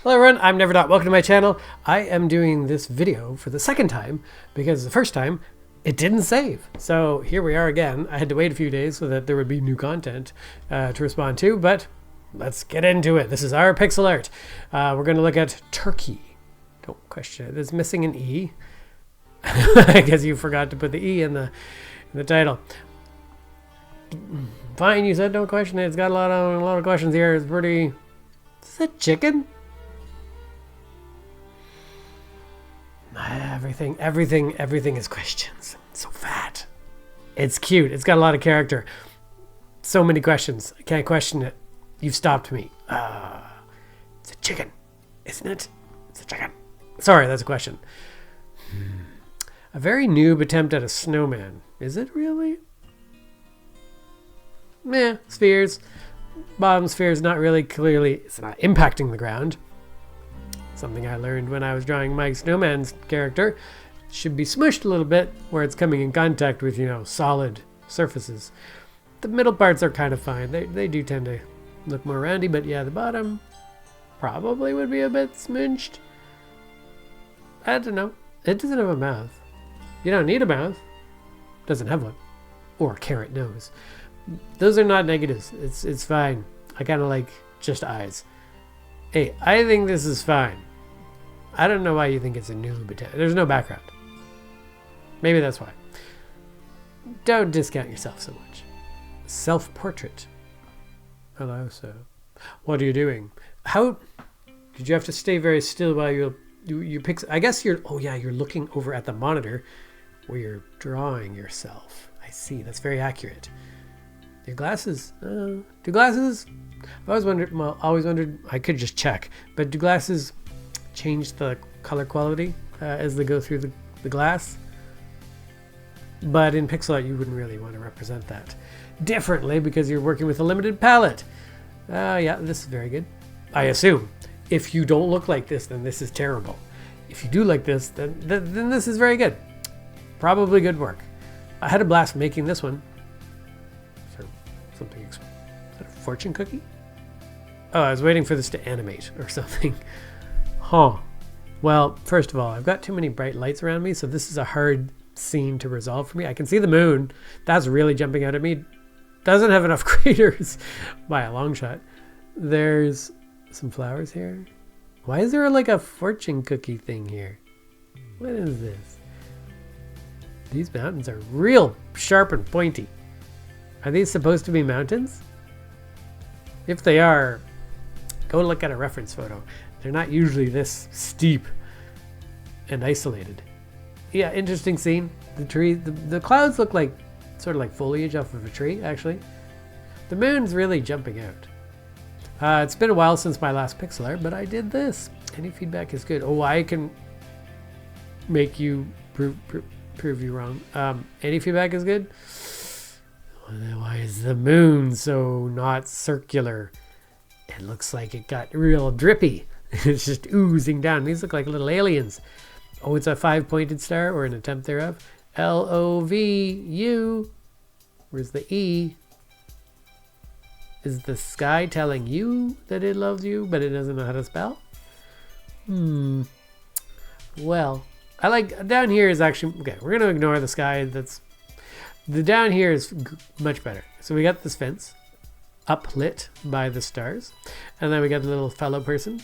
Hello everyone, I'm Neverdot. Welcome to my channel. I am doing this video for the second time because the first time it didn't save. So here we are again. I had to wait a few days so that there would be new content to respond to, but let's get into it. This is our pixel art. We're going to look at turkey. Don't question it. It's missing an E. I guess you forgot to put the E in the title. Fine, you said don't question it. It's got a lot of questions here. It's pretty... Is that chicken? Everything is questions. It's so fat. It's cute. It's got a lot of character. So many questions. I can't question it. You've stopped me. It's a chicken, isn't it? It's a chicken. Sorry, that's a question. A very noob attempt at a snowman. Is it really? Meh, spheres. Bottom sphere is not really clearly, it's not impacting the ground. Something I learned when I was drawing my snowman's character. Should be smushed a little bit where it's coming in contact with, solid surfaces. The middle parts are kind of fine. They do tend to look more roundy, but yeah, the bottom probably would be a bit smooched. I don't know. It doesn't have a mouth. You don't need a mouth. Doesn't have one. Or a carrot nose. Those are not negatives. It's fine. I kind of like just eyes. Hey, I think this is fine. I don't know why you think it's a noob attempt. There's no background. Maybe that's why. Don't discount yourself so much. Self-portrait. Hello, sir. What are you doing? How did you have to stay very still while you pick? I guess you're. Oh yeah, you're looking over at the monitor where you're drawing yourself. I see. That's very accurate. Your glasses. Do glasses? I've always wondered. I could just check, but do glasses change the color quality as they go through the glass? But in pixel art, you wouldn't really want to represent that differently because you're working with a limited palette. Yeah, this is very good. I assume. If you don't look like this, then this is terrible. If you do like this, then this is very good. Probably good work. I had a blast making this one. So something. Is that a fortune cookie? Oh, I was waiting for this to animate or something. Huh. Well, first of all, I've got too many bright lights around me, so this is a hard scene to resolve for me. I can see the moon. That's really jumping out at me. Doesn't have enough craters by a long shot. There's some flowers here. Why is there like a fortune cookie thing here? What is this? These mountains are real sharp and pointy. Are these supposed to be mountains? If they are, go look at a reference photo. They're not usually this steep and isolated. Yeah, interesting scene. The tree, the clouds look like sort of like foliage off of a tree, actually. The moon's really jumping out. It's been a while since my last pixel art, but I did this. Any feedback is good. Oh, I can make you prove you wrong. Any feedback is good. Why is the moon so not circular? It looks like it got real drippy. It's just oozing down. These look like little aliens. Oh, it's a 5-pointed star or an attempt thereof. L-O-V-U. Where's the E? Is the sky telling you that it loves you, but it doesn't know how to spell? Well, I like down here is actually okay. We're gonna ignore the sky. The down here is much better. So we got this fence uplit by the stars, and then we got a little fellow person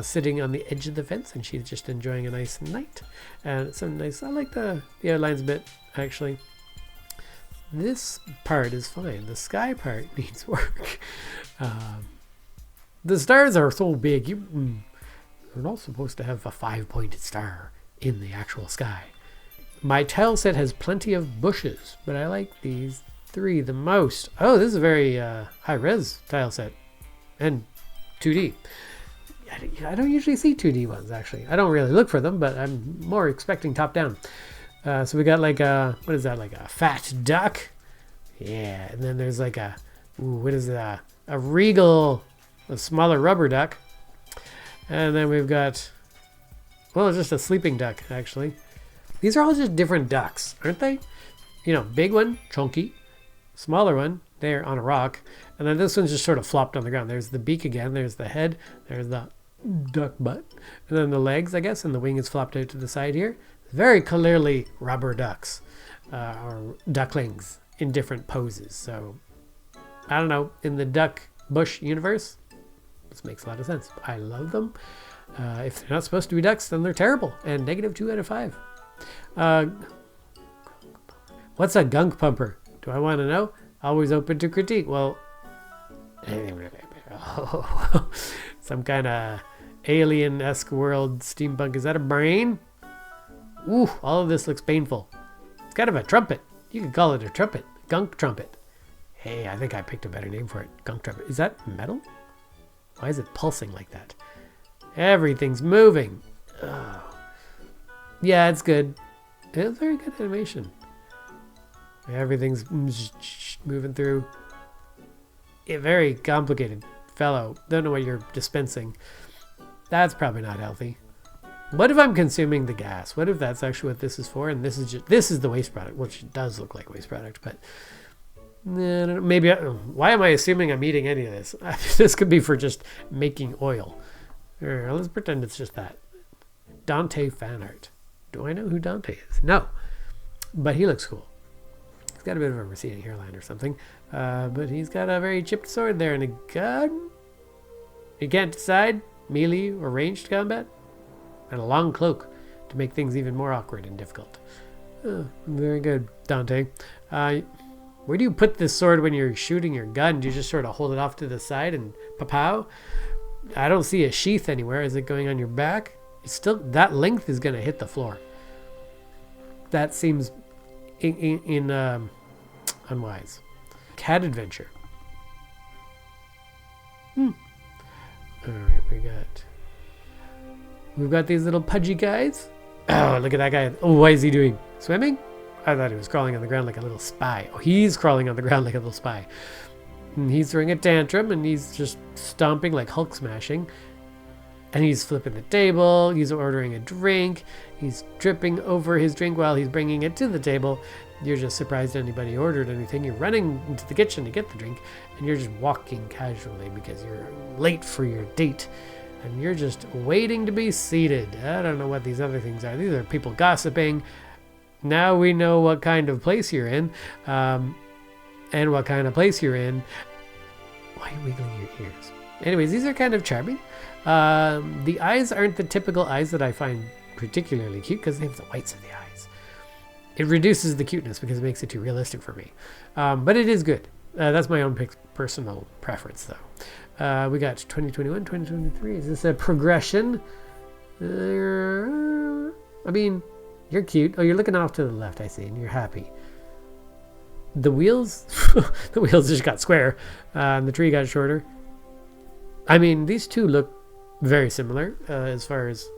sitting on the edge of the fence, and she's just enjoying a nice night. And it's so nice. I like the outlines a bit actually. This part is fine. The sky part needs work. The stars are so big. You're not supposed to have a 5-pointed star in the actual sky. My tile set has plenty of bushes, but I like these 3 the most. Oh, this is a very high-res tile set and 2D. I don't usually see 2D ones, actually. I don't really look for them, but I'm more expecting top-down. So we got like a, what is that, like a fat duck? Yeah, and then there's like a, what is that? A regal, a smaller rubber duck. And then we've got, well, it's just a sleeping duck, actually. These are all just different ducks, aren't they? Big one, chunky. Smaller one, there on a rock. And then this one's just sort of flopped on the ground. There's the beak again. There's the head. There's the duck butt. And then the legs, I guess, and the wing is flopped out to the side here. Very clearly rubber ducks or ducklings in different poses. So I don't know, in the duck bush universe, this makes a lot of sense. I love them. If they're not supposed to be ducks, then they're terrible. And -2 out of 5. What's a gunk pumper? Do I want to know? Always open to critique. Well, some kind of alien-esque world steampunk. Is that a brain? Ooh, all of this looks painful. It's kind of a trumpet. You could call it a trumpet. Gunk trumpet. Hey, I think I picked a better name for it. Gunk trumpet. Is that metal? Why is it pulsing like that? Everything's moving. Oh. Yeah, it's good. It's very good animation. Everything's moving through. A very complicated fellow. Don't know what you're dispensing. That's probably not healthy. What if I'm consuming the gas? What if that's actually what this is for? And this is the waste product, which does look like waste product, but maybe. Why am I assuming I'm eating any of this? This could be for just making oil. Let's pretend it's just that. Dante fan art. Do I know who Dante is? No, but he looks cool. He's got a bit of a receding hairline or something, but he's got a very chipped sword there and a gun. You can't decide melee or ranged combat, and a long cloak to make things even more awkward and difficult. Very good, Dante. Where do you put this sword when you're shooting your gun? Do you just sort of hold it off to the side and pow? I don't see a sheath anywhere. Is it going on your back? It's still, that length is going to hit the floor. That seems unwise. Cat adventure. All right, we've got these little pudgy guys. Oh, look at that guy. Oh, what is he doing? Swimming? I thought he was crawling on the ground like a little spy. Oh, he's crawling on the ground like a little spy. And he's throwing a tantrum and he's just stomping like Hulk smashing. And he's flipping the table. He's ordering a drink. He's dripping over his drink while he's bringing it to the table. You're just surprised anybody ordered anything. You're running into the kitchen to get the drink. And you're just walking casually because you're late for your date. And you're just waiting to be seated. I don't know what these other things are. These are people gossiping. Now we know what kind of place you're in. And what kind of place you're in. Why are you wiggling your ears? Anyways, these are kind of charming. The eyes aren't the typical eyes that I find particularly cute because they have the whites of the eyes. It reduces the cuteness because it makes it too realistic for me. But it is good. That's my own personal preference, though. We got 2021, 2023. Is this a progression? I mean, you're cute. Oh, you're looking off to the left, I see, and you're happy. The wheels, the wheels just got square, and the tree got shorter. I mean, these two look very similar as far as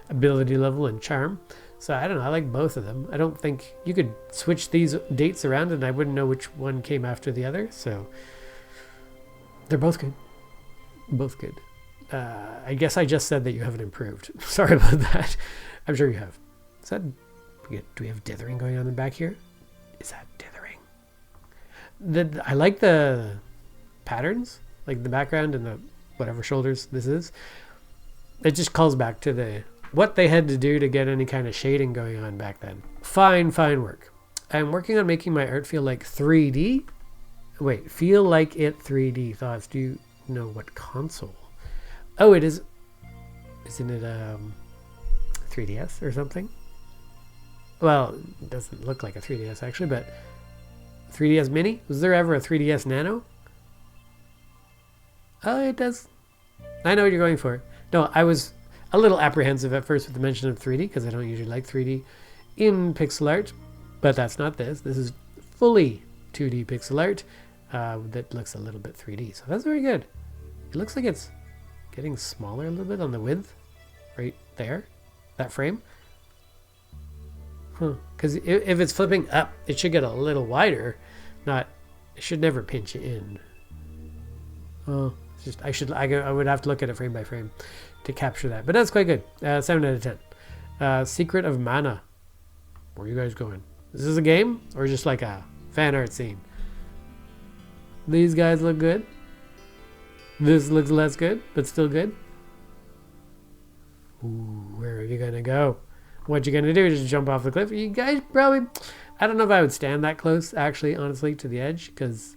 ability level and charm. So I don't know. I like both of them. I don't think you could switch these dates around and I wouldn't know which one came after the other. So they're both good. Both good. I guess I just said that you haven't improved. Sorry about that. I'm sure you have. Is that, do we have dithering going on in the back here? Is that dithering? I like the patterns, like the background and the whatever shoulders this is. It just calls back to what they had to do to get any kind of shading going on back then. Fine work. I'm working on making my art feel like 3D. Wait, feel like it 3D. Thoughts? Do you know what console? Oh, it is. Isn't it 3DS or something? Well, it doesn't look like a 3DS actually, but 3DS Mini? Was there ever a 3DS Nano? Oh, it does. I know what you're going for. No, I was a little apprehensive at first with the mention of 3D because I don't usually like 3D in pixel art, but that's not this. This is fully 2D pixel art that looks a little bit 3D. So that's very good. It looks like it's getting smaller a little bit on the width right there, that frame. Because if it's flipping up, it should get a little wider. It should never pinch in. Oh, it's just I would have to look at it frame by frame to capture that. But that's quite good. 7 out of 10. Secret of Mana. Where are you guys going? Is this a game or just like a fan art scene? These guys look good. This looks less good, but still good. Ooh, where are you gonna go? What you gonna do? Just jump off the cliff? You guys probably... I don't know if I would stand that close, actually, honestly, to the edge, because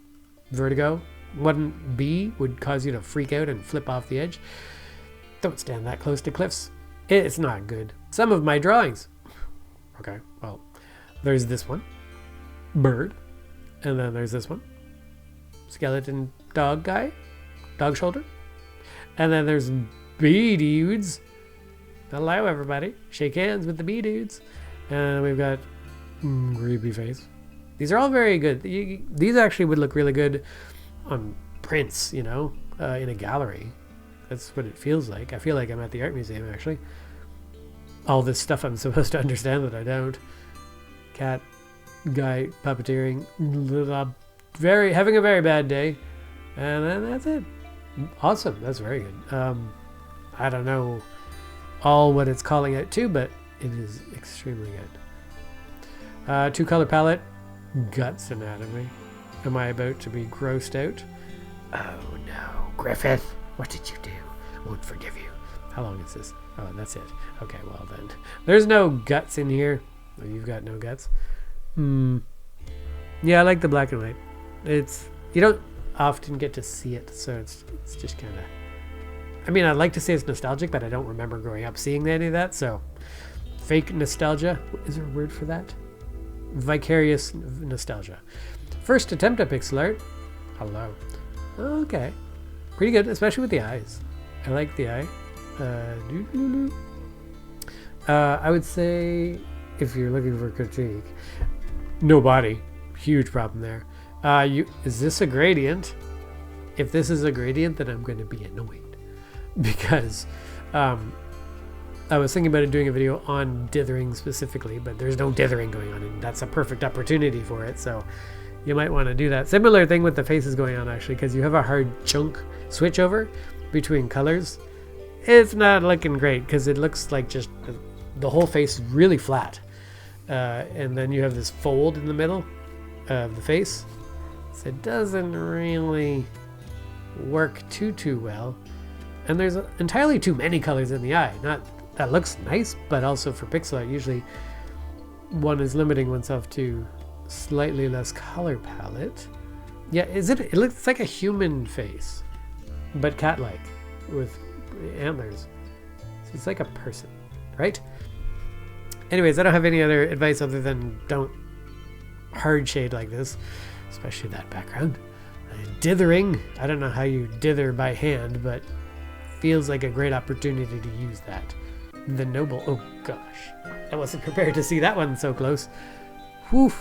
vertigo would cause you to freak out and flip off the edge. Don't stand that close to cliffs. It's not good. Some of my drawings. Okay, well, there's this one. Bird. And then there's this one. Skeleton dog guy. Dog shoulder. And then there's bee dudes. Hello, everybody. Shake hands with the bee dudes. And we've got creepy face. These are all very good. These actually would look really good on prints, you know, in a gallery. That's what it feels like. I feel like I'm at the art museum, actually. All this stuff I'm supposed to understand that I don't. Cat guy puppeteering. Having a very bad day. And then that's it. Awesome. That's very good. I don't know all what it's calling out to, but it is extremely good. 2-color palette. Guts anatomy. Am I about to be grossed out? Oh no, Griffith, what did you do? I won't forgive you. How long is this? Oh, that's it. Okay, well then. There's no guts in here. Oh, you've got no guts. Yeah, I like the black and white. You don't often get to see it, so it's just kind of... I mean, I'd like to say it's nostalgic, but I don't remember growing up seeing any of that, so... Fake nostalgia. Is there a word for that? Vicarious nostalgia. First attempt at pixel art. Hello. Okay. Pretty good, especially with the eyes. I like the eye. I would say, if you're looking for critique, no body. Huge problem there. Is this a gradient? If this is a gradient, then I'm going to be annoyed. Because I was thinking about doing a video on dithering specifically, but there's no dithering going on, and that's a perfect opportunity for it, so you might want to do that. Similar thing with the faces going on, actually, because you have a hard chunk switch over between colors. It's not looking great, because it looks like just the whole face is really flat. And then you have this fold in the middle of the face, so it doesn't really work too well. And there's entirely too many colors in the eye. That looks nice, but also for pixel art, usually one is limiting oneself to slightly less color palette. Yeah, it looks like a human face, but cat-like with antlers. So it's like a person, right? Anyways, I don't have any other advice other than don't hard shade like this, especially that background. Dithering, I don't know how you dither by hand, but feels like a great opportunity to use that. The noble, oh gosh, I wasn't prepared to see that one so close. Whew.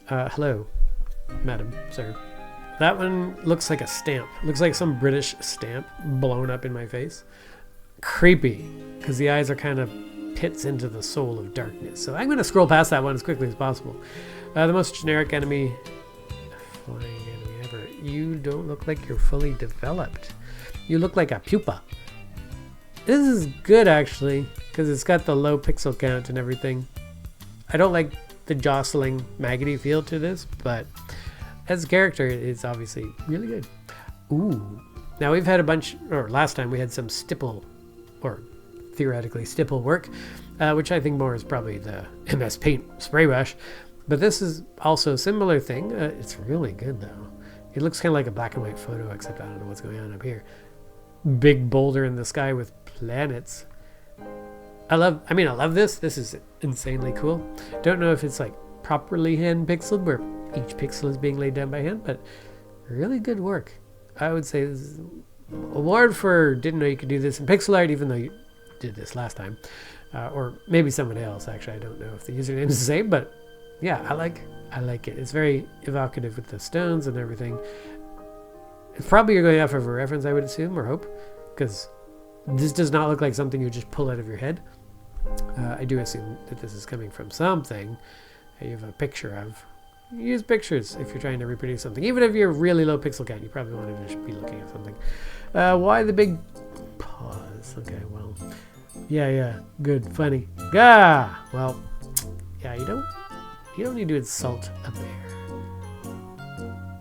Hello, madam, sir. That one looks like a stamp. Looks like some British stamp blown up in my face. Creepy, because the eyes are kind of pits into the soul of darkness. So I'm going to scroll past that one as quickly as possible. The most generic enemy, flying enemy ever. You don't look like you're fully developed. You look like a pupa. This is good, actually, because it's got the low pixel count and everything. I don't like the jostling, maggoty feel to this, but as a character, it's obviously really good. Ooh. Now we've had last time we had some stipple, or theoretically stipple work, which I think more is probably the MS Paint spray brush. But this is also a similar thing. It's really good, though. It looks kind of like a black and white photo, except I don't know what's going on up here. Big boulder in the sky with planets. I love this. This is insanely cool. Don't know if it's like properly hand pixeled where each pixel is being laid down by hand, but really good work. I would say this is award for didn't know you could do this in pixel art, even though you did this last time. Or maybe someone else, actually. I don't know if the username is the same, but yeah, I like it. It's very evocative with the stones and everything. It's probably you're going off of a reference, I would assume, or hope, because this does not look like something you just pull out of your head. I do assume that this is coming from something you have a picture of. Use pictures if you're trying to reproduce something. Even if you're really low pixel count, you probably want to just be looking at something. Why the big pause? Okay, well, yeah, good, funny. Well, yeah, you don't need to insult a bear.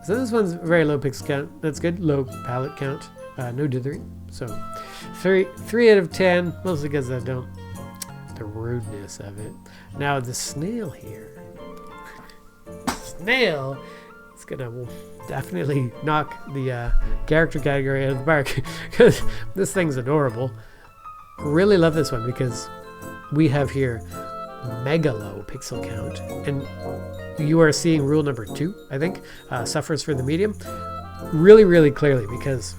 So this one's very low pixel count. That's good. Low palette count. No dithering. So 3 out of 10, mostly because I don't, the rudeness of it. Now the snail here. Snail is gonna definitely knock the character category out of the park because this thing's adorable. Really love this one because we have here mega low pixel count, and you are seeing rule number 2, I think, suffers for the medium, really clearly, because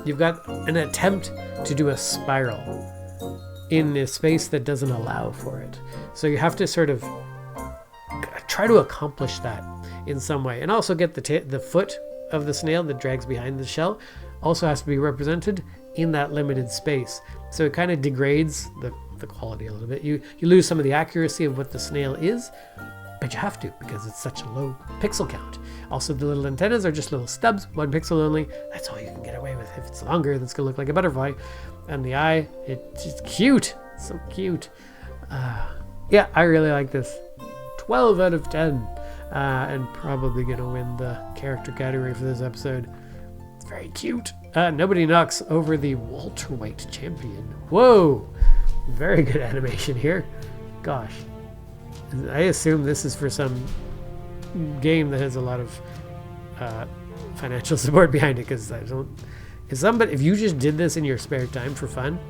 you've got an attempt to do a spiral in a space that doesn't allow for it. So you have to sort of try to accomplish that in some way, and also get the foot of the snail that drags behind the shell also has to be represented in that limited space. So it kind of degrades the quality a little bit. You lose some of the accuracy of what the snail is, but you have to because it's such a low pixel count. Also, the little antennas are just little stubs, 1 pixel only. That's all you can get away with. If it's longer, that's gonna look like a butterfly. And the eye, it's just cute. So cute. Yeah, I really like this. 12 out of 10. And probably gonna win the character category for this episode. It's very cute. Nobody knocks over the welterweight champion. Whoa! Very good animation here. Gosh. I assume this is for some game that has a lot of financial support behind it, because I don't... If you just did this in your spare time for fun,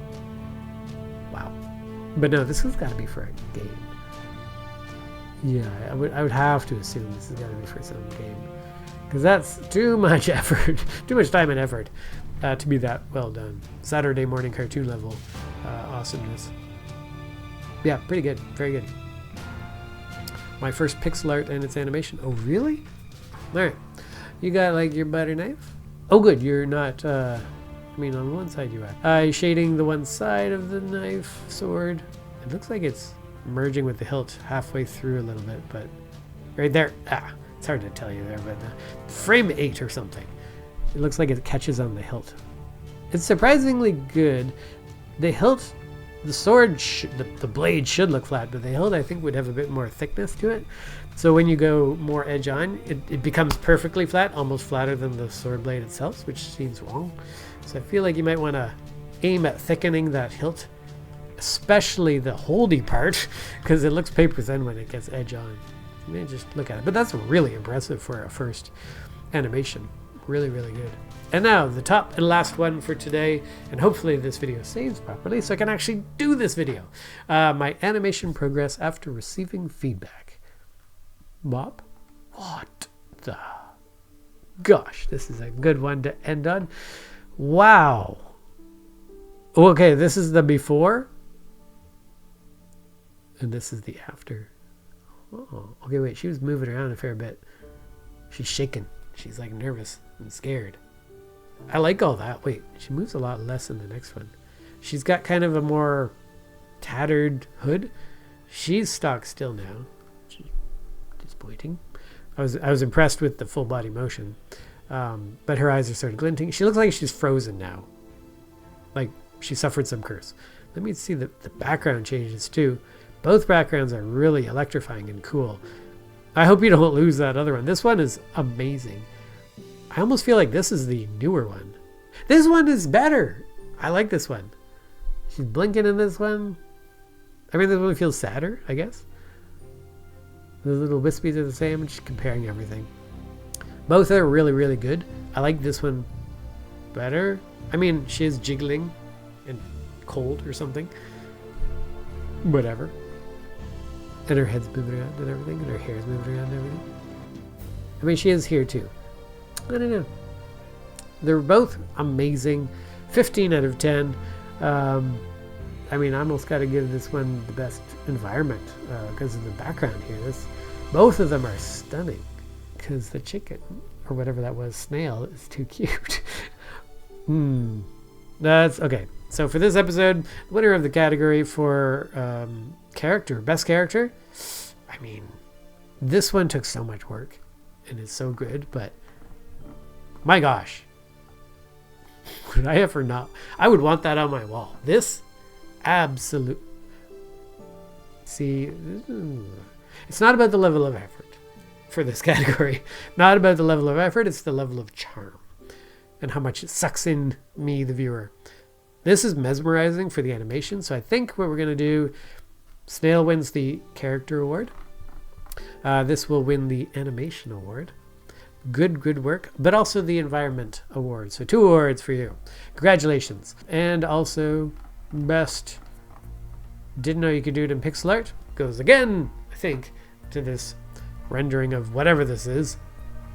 wow. But no, this has got to be for a game. Yeah, I would have to assume this has got to be for some game, because that's too much effort, too much time and effort to be that well done. Saturday morning cartoon level awesomeness. Yeah, pretty good, very good. My first pixel art and its animation. Oh, really? All right, you got like your butter knife. Oh, good. You're not. I mean, on one side you are. Shading the one side of the knife sword. It looks like it's merging with the hilt halfway through a little bit, but right there. It's hard to tell you there, but frame 8 or something. It looks like it catches on the hilt. It's surprisingly good. The hilt, the sword, the blade should look flat, but the hilt I think would have a bit more thickness to it. So when you go more edge on, it becomes perfectly flat, almost flatter than the sword blade itself, which seems wrong. So I feel like you might want to aim at thickening that hilt, especially the holdy part, because it looks paper thin when it gets edge on. You may just look at it, but that's really impressive for a first animation. Really good. And now the top and last one for today, and hopefully this video saves properly so I can actually do this video. My animation progress after receiving feedback. Bob? What the gosh, this is a good one to end on. Wow. Okay, this is the before, and this is the after. Oh, okay, wait, she was moving around a fair bit. She's shaking. She's like nervous and scared. I like all that. Wait, she moves a lot less in the next one. She's got kind of a more tattered hood. She's stock still now. She's disappointing. I was impressed with the full body motion, but her eyes are sort of glinting. She looks like she's frozen now, like she suffered some curse. Let me see the background changes too. Both backgrounds are really electrifying and cool. I hope you don't lose that other one. This one is amazing. I almost feel like this is the newer one. This one is better. I like this one. She's blinking in this one. I mean, this one feels sadder, I guess. The little wispies are the same. I'm just comparing everything. Both are really good. I like this one better. I mean, she is jiggling and cold or something. Whatever. And her head's moving around and everything, and her hair's moving around and everything. I mean, she is here too. I don't know. They're both amazing. 15 out of 10. I mean, I almost got to give this one the best environment because of the background here. Both of them are stunning because the chicken, or whatever that was, snail, is too cute. That's okay. So for this episode, the winner of the category for best character, I mean, this one took so much work and is so good, but my gosh, would I ever not? I would want that on my wall. This, absolute. See, it's not about the level of effort for this category. Not about the level of effort, it's the level of charm. and how much it sucks in me, the viewer. This is mesmerizing for the animation, so I think what we're going to do, Snail wins the character award. This will win the animation award. Good work, but also the environment award. So 2 awards for you. Congratulations. And also best didn't know you could do it in pixel art goes again, I think, to this rendering of whatever this is.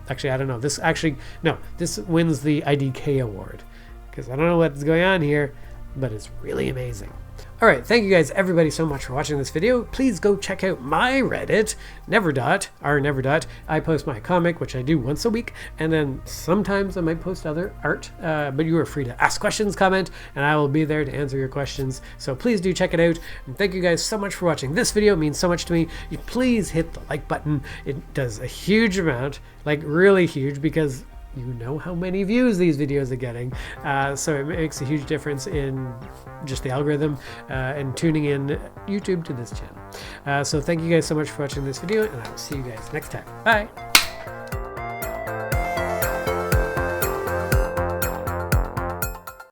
Actually, I don't know. This wins the IDK award because I don't know what's going on here, but it's really amazing. All right, thank you guys, everybody, so much for watching this video. Please go check out my Reddit, r never. I post my comic, which I do once a week, and then sometimes I might post other art, but you are free to ask questions, comment, and I will be there to answer your questions. So please do check it out. And thank you guys so much for watching this video. It means so much to me. You please hit the like button. It does a huge amount, like really huge, because you know how many views these videos are getting. So it makes a huge difference in just the algorithm and tuning in YouTube to this channel. So thank you guys so much for watching this video, and I will see you guys next time. Bye.